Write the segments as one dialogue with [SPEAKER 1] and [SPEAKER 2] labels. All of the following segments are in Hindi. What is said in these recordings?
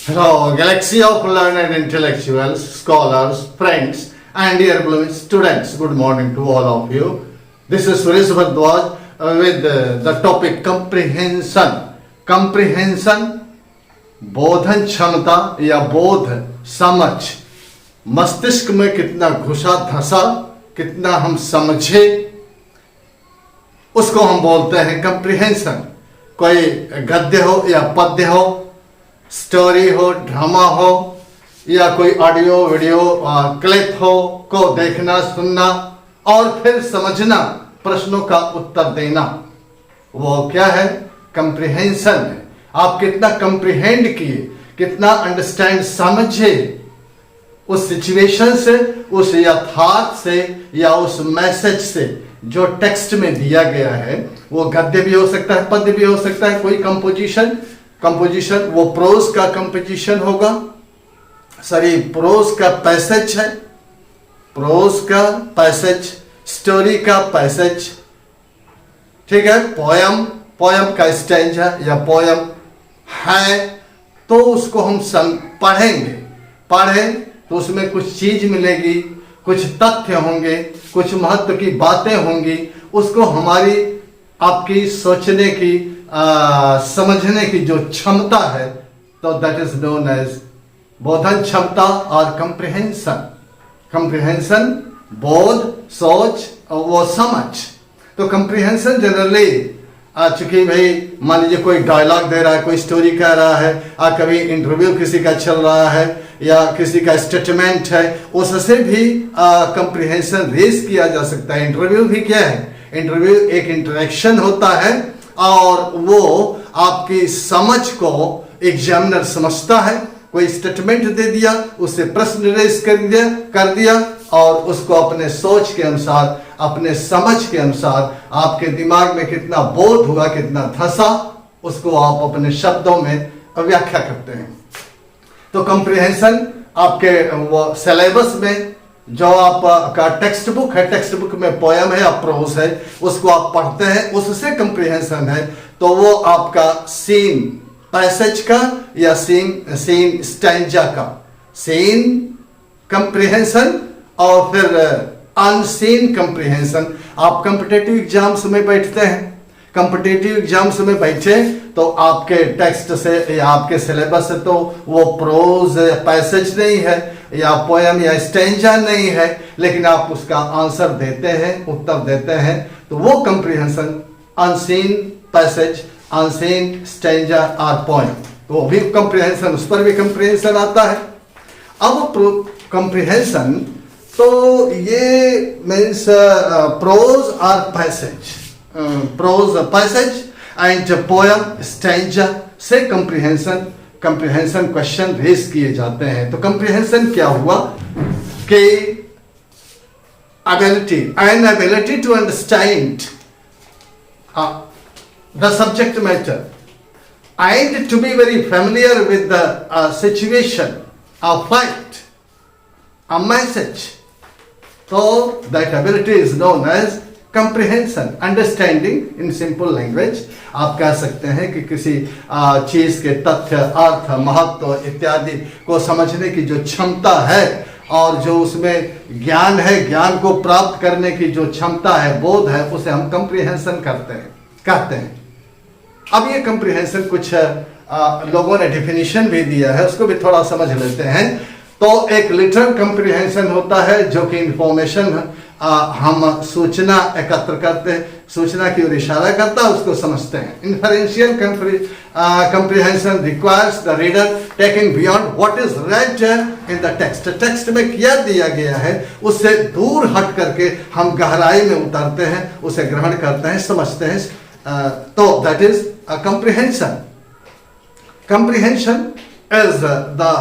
[SPEAKER 1] Hello, galaxy of learned intellectuals, scholars, friends, and dear beloved students. Good morning to all of you. This is Suresh Bhardwaj with the topic comprehension. Comprehension, बोधन क्षमता या बोध समझ, मस्तिष्क में कितना घुसा धसा, कितना हम समझे, उसको हम बोलते हैं कंप्रिहेंशन. कोई गद्य हो या पद्य हो, स्टोरी हो, ड्रामा हो, या कोई ऑडियो वीडियो क्लिप हो को देखना, सुनना और फिर समझना, प्रश्नों का उत्तर देना, वो क्या है? कंप्रिहेंशन है. आप कितना कंप्रिहेंड किए, कितना अंडरस्टैंड समझे उस सिचुएशन से, उस यथार्थ से या उस मैसेज से जो टेक्स्ट में दिया गया है. वो गद्य भी हो सकता है, पद्य भी हो सकता है, कोई कंपोजिशन वो प्रोज का कंपोजिशन होगा, सॉरी प्रोज का पैसेज है, प्रोज का पैसेज, स्टोरी का पैसेज, ठीक है, पोयम का स्टैंजा या पोयम है, तो उसको हम पढ़ें तो उसमें कुछ चीज मिलेगी, कुछ तथ्य होंगे, कुछ महत्व की बातें होंगी, उसको हमारी आपकी सोचने की समझने की जो क्षमता है, तो दैट इज नोन एज बोधन क्षमता और कंप्रिहेंशन बोध, सोच और वो समझ. तो कंप्रिहेंशन जनरली चूंकि भाई मान लीजिए कोई डायलॉग दे रहा है, कोई स्टोरी कह रहा है, कभी इंटरव्यू किसी का चल रहा है या किसी का स्टेटमेंट है, उससे भी कंप्रिहेंशन रेज किया जा सकता है. इंटरव्यू भी क्या है? इंटरव्यू एक इंटरेक्शन होता है और वो आपकी समझ को एग्जामिनर समझता है. कोई स्टेटमेंट दे दिया, उससे प्रश्न रेज कर दिया और उसको अपने सोच के अनुसार, अपने समझ के अनुसार, आपके दिमाग में कितना बोध हुआ, कितना धसा, उसको आप अपने शब्दों में व्याख्या करते हैं. तो कंप्रिहेंशन आपके वो सिलेबस में जो आपका टेक्स्ट बुक है, टेक्स्ट बुक में पोयम है या प्रोज है, उसको आप पढ़ते हैं, उससे कंप्रिहेंशन है. तो वो आपका सीन पैसेज का या सीन स्टैंजा का सीन कंप्रिहेंशन और फिर अनसीन कंप्रिहेंशन. आप कॉम्पिटिटिव एग्जाम्स में बैठते हैं, कॉम्पिटिटिव एग्जाम्स में बैठे तो आपके टेक्स्ट से या आपके सिलेबस से तो वो प्रोज पैसेज नहीं है या पोयम या स्टैंजा नहीं है, लेकिन आप उसका आंसर देते हैं, उत्तर देते हैं, तो वो comprehension unseen passage, unseen stanza और पोयम, तो वो भी कंप्रिहेंशन, उस पर भी कंप्रिहेंशन आता है. अब कंप्रिहेंशन तो ये मीन्स प्रोज और passage, pros passage and poem stanza से कंप्रिहेंशन क्वेश्चन रेज किए जाते हैं. तो कंप्रिहेंशन क्या हुआ कि ability to understand the subject matter and to be very familiar with the situation, a fact, a message. So that ability is known as comprehension, understanding in simple language. आप कह सकते हैं कि किसी चीज के तथ्य, अर्थ, महत्व इत्यादि को समझने की जो क्षमता है और जो उसमें ज्ञान है, ज्ञान को प्राप्त करने की जो क्षमता है, बोध है, उसे हम कंप्रिहेंशन कहते हैं. अब ये कंप्रिहेंशन कुछ लोगों ने डेफिनेशन भी दिया है, उसको भी थोड़ा समझ लेते हैं. तो एक लिटरल कंप्रिहेंशन होता है जो कि इंफॉर्मेशन हम सूचना एकत्र करते हैं, सूचना की ओर इशारा करता है, उसको समझते हैं. Inferential comprehension requires the reader taking beyond what is read in the text. Text में क्या दिया गया है उससे दूर हट करके हम गहराई में उतरते हैं, उसे ग्रहण करते हैं, समझते हैं. तो that is a comprehension. Comprehension is the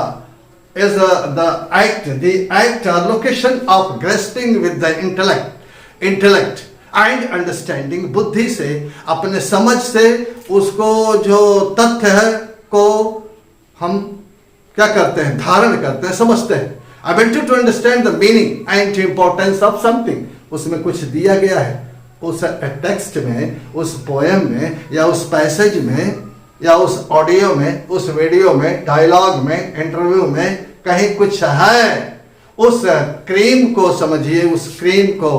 [SPEAKER 1] act or location of grasping with the intellect and understanding. बुद्धि से, अपने समझ से उसको जो तथ्य है को हम क्या करते हैं? धारण करते हैं, समझते हैं. Ability to understand the meaning and importance of something. उसमें कुछ दिया गया है, उस टेक्स्ट में, उस पोएम में या उस पैसेज में या उस ऑडियो में, उस वीडियो में, डायलॉग में, इंटरव्यू में कहीं कुछ है, उस क्रीम को समझिए, उस क्रीम को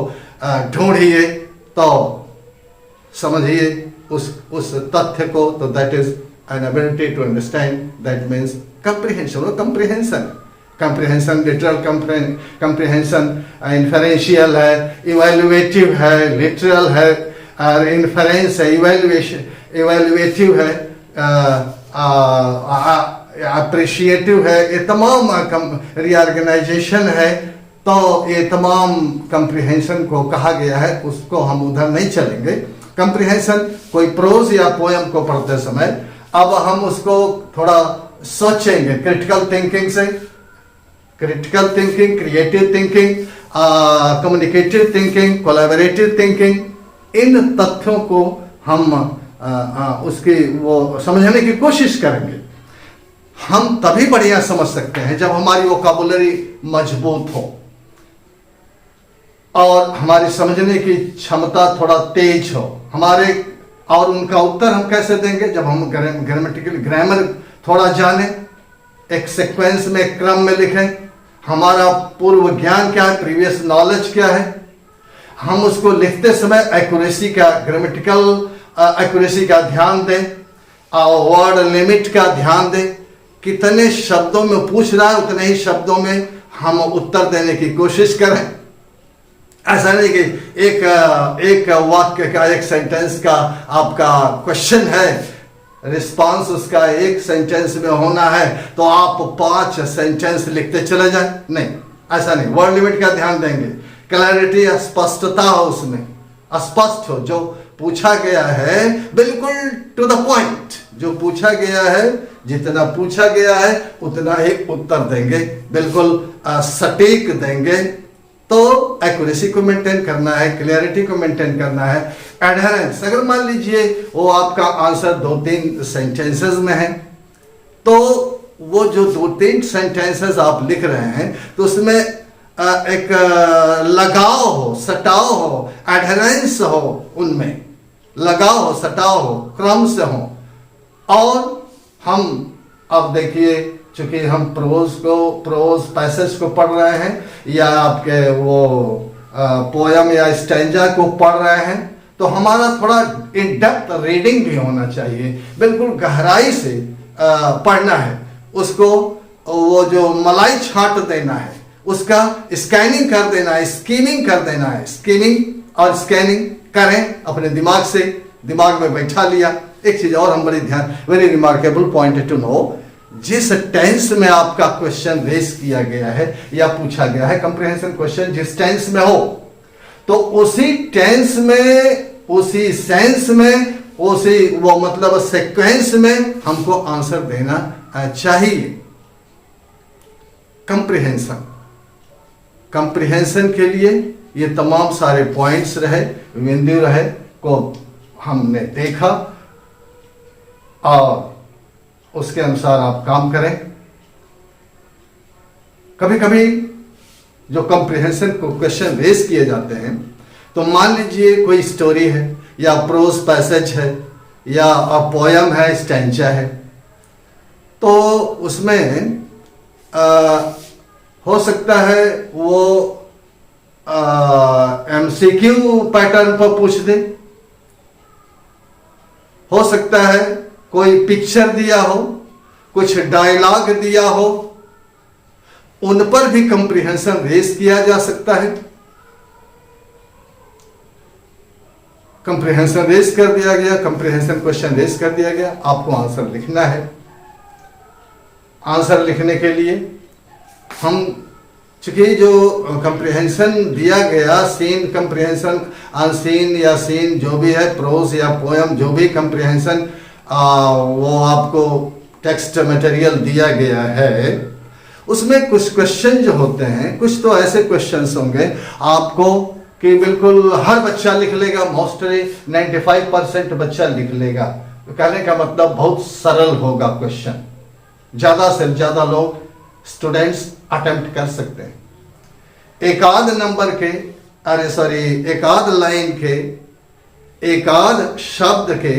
[SPEAKER 1] ढूंढिए, तो समझिए उस तथ्य को। तो that is an ability to understand, that means comprehension. Comprehension literal comprehension, inferential है, इवेल्युएटिव है, लिटरल है, और इन्फरेंस है, इवेल्युएटिव है, अप्रिशिएटिव है, ये तमाम रीऑर्गेनाइजेशन है। तो ये तमाम कंप्रिहेंशन को कहा गया है, उसको हम उधर नहीं चलेंगे। कंप्रिहेंशन कोई प्रोज या पोयम को पढ़ते समय अब हम उसको थोड़ा सोचेंगे क्रिटिकल थिंकिंग से, critical thinking, creative thinking, communicative thinking, collaborative thinking, इन तथ्यों को हम उसकी वो समझने की कोशिश करेंगे। हम तभी बढ़िया समझ सकते हैं जब हमारी वोकैबुलरी मजबूत हो और हमारी समझने की क्षमता थोड़ा तेज हो हमारे। और उनका उत्तर हम कैसे देंगे? जब हम ग्रामेटिकल ग्रामर थोड़ा जाने, एक सीक्वेंस में, एक क्रम में लिखें, हमारा पूर्व ज्ञान क्या है, प्रीवियस नॉलेज क्या है, हम उसको लिखते समय एक्यूरेसी का, ग्रामेटिकल एक्यूरेसी का ध्यान दें, वर्ड लिमिट का ध्यान दें, कितने शब्दों में पूछ रहा है उतने ही शब्दों में हम उत्तर देने की कोशिश करें। ऐसा नहीं कि एक वाक्य का, एक सेंटेंस का आपका क्वेश्चन है, रिस्पांस उसका एक सेंटेंस में होना है तो आप 5 सेंटेंस लिखते चले जाए, नहीं, ऐसा नहीं। वर्ड लिमिट का ध्यान देंगे, क्लैरिटी, स्पष्टता हो, उसमें स्पष्ट हो, जो पूछा गया है बिल्कुल टू द पॉइंट, जो पूछा गया है, जितना पूछा गया है उतना ही उत्तर देंगे, बिल्कुल सटीक देंगे। तो एक्यूरेसी को मेंटेन करना है, क्लियरिटी को मेंटेन करना है, एडहेरेंस। अगर मान लीजिए वो आपका आंसर 2-3 सेंटेंसेस में है, तो वो जो 2-3 सेंटेंसेस आप लिख रहे हैं तो उसमें एक लगाव हो, सटाव हो, एडहेरेंस हो, उनमें लगाव हो, सटाव हो, क्रम से हो। और हम अब देखिए, चूंकि हम प्रोज पैसेज को पढ़ रहे हैं या आपके वो पोयम या स्टैंजा को पढ़ रहे हैं, तो हमारा थोड़ा इन डेप्थ रीडिंग भी होना चाहिए, बिल्कुल गहराई से पढ़ना है उसको। वो जो मलाई छांट देना है, उसका स्कैनिंग कर देना है, स्कीमिंग कर देना है। स्कीमिंग और स्कैनिंग करें अपने दिमाग से, दिमाग में बैठा लिया। एक चीज और हम बड़ी ध्यान, very remarkable point to know, जिस टेंस में आपका क्वेश्चन रेस किया गया है या पूछा गया है, कंप्रिहेंशन क्वेश्चन जिस टेंस में हो, तो उसी टेंस में, उसी सेंस में, उसी वो मतलब सीक्वेंस में हमको आंसर देना चाहिए। कंप्रिहेंशन के लिए ये तमाम सारे पॉइंट्स रहे, बिंदु रहे को हमने देखा और उसके अनुसार आप काम करें। कभी कभी जो कंप्रिहेंशन को क्वेश्चन रेस किए जाते हैं, तो मान लीजिए कोई स्टोरी है या प्रोज पैसेज है या पोयम है, स्टैंजा है, तो उसमें हो सकता है वो MCQ पैटर्न पर पूछ दे, हो सकता है कोई पिक्चर दिया हो, कुछ डायलॉग दिया हो, उन पर भी कंप्रिहेंशन रेस किया जा सकता है। कंप्रिहेंशन रेस कर दिया गया, कंप्रिहेंशन क्वेश्चन रेस कर दिया गया, आपको आंसर लिखना है। आंसर लिखने के लिए हम, चूंकि जो कंप्रिहेंशन दिया गया, सीन कंप्रिहेंशन, अनसीन या सीन जो भी है, प्रोज या पोयम, जो भी कंप्रिहेंशन वो आपको टेक्स्ट मटेरियल दिया गया है, उसमें कुछ क्वेश्चन जो होते हैं, कुछ तो ऐसे क्वेश्चंस होंगे आपको कि बिल्कुल हर बच्चा लिख लेगा, मोस्टली 95% बच्चा लिख लेगा। तो कहने का मतलब बहुत सरल होगा क्वेश्चन, ज्यादा से ज्यादा लोग स्टूडेंट्स अटेम्प्ट कर सकते हैं। एक आध नंबर के, एक आध लाइन के, एक आध शब्द के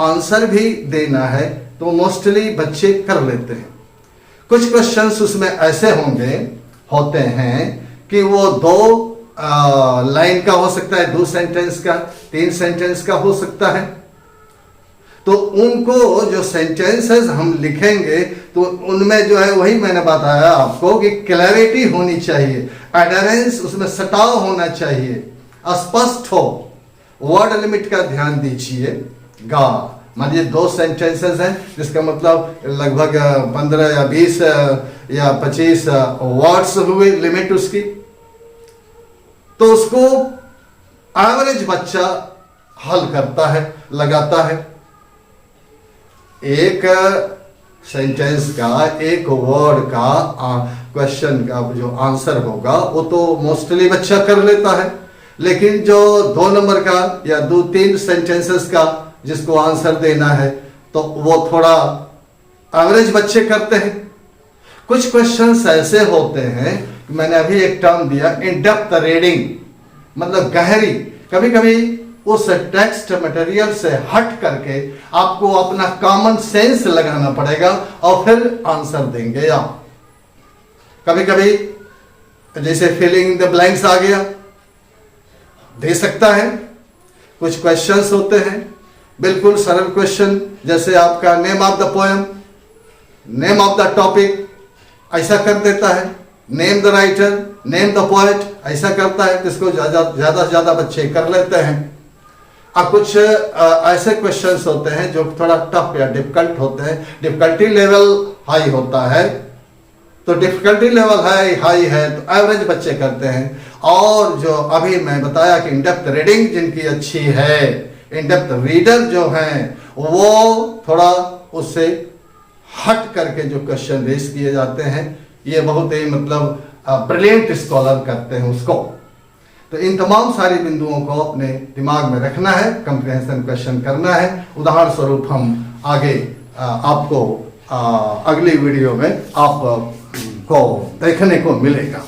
[SPEAKER 1] आंसर भी देना है तो मोस्टली बच्चे कर लेते हैं। कुछ क्वेश्चंस उसमें ऐसे होते हैं कि वो 2 लाइन का हो सकता है, 2 सेंटेंस का, 3 सेंटेंस का हो सकता है। तो उनको जो सेंटेंसेस हम लिखेंगे तो उनमें जो है वही मैंने बताया आपको कि क्लैरिटी होनी चाहिए, एडरेंस उसमें सटाव होना चाहिए, स्पष्ट हो। वर्ड लिमिट का ध्यान दीजिएगा। मानिए 2 सेंटेंसेस हैं जिसका मतलब लगभग 15 या 20 या 25 वर्ड्स हुए लिमिट उसकी, तो उसको एवरेज बच्चा हल करता है, लगाता है। एक सेंटेंस का, एक वर्ड का क्वेश्चन का जो आंसर होगा वो तो मोस्टली बच्चा कर लेता है, लेकिन जो 2 नंबर का या 2-3 सेंटेंसेस का जिसको आंसर देना है तो वो थोड़ा एवरेज बच्चे करते हैं। कुछ क्वेश्चंस ऐसे होते हैं, मैंने अभी एक टर्म दिया इन डेप्थ रीडिंग, मतलब गहरी, कभी कभी उस टेक्स्ट मटेरियल से हट करके आपको अपना कॉमन सेंस लगाना पड़ेगा और फिर आंसर देंगे आप। कभी कभी जैसे फिलिंग इन द ब्लैंक्स आ गया, दे सकता है। कुछ क्वेश्चंस होते हैं बिल्कुल सरल क्वेश्चन, जैसे आपका name of the poem, name of the topic, ऐसा कर देता है। Name the writer, name the poet, ऐसा करता है। इसको ज्यादा से ज्यादा बच्चे कर लेते हैं। अब कुछ ऐसे क्वेश्चंस होते हैं जो थोड़ा टफ या डिफिकल्ट होते हैं, डिफिकल्टी लेवल हाई होता है, तो डिफिकल्टी लेवल हाई है तो एवरेज बच्चे करते हैं। और जो अभी मैं बताया कि इन डेप्थ रीडिंग जिनकी अच्छी है, इन डेप्थ रीडर जो हैं, वो थोड़ा उससे हट करके जो क्वेश्चन रेस किए जाते हैं, ये बहुत ही मतलब ब्रिलियंट स्कॉलर करते हैं उसको। तो इन तमाम सारी बिंदुओं को अपने दिमाग में रखना है, कंप्रिहेंशन क्वेश्चन करना है। उदाहरण स्वरूप हम आगे आपको अगली वीडियो में आपको देखने को मिलेगा।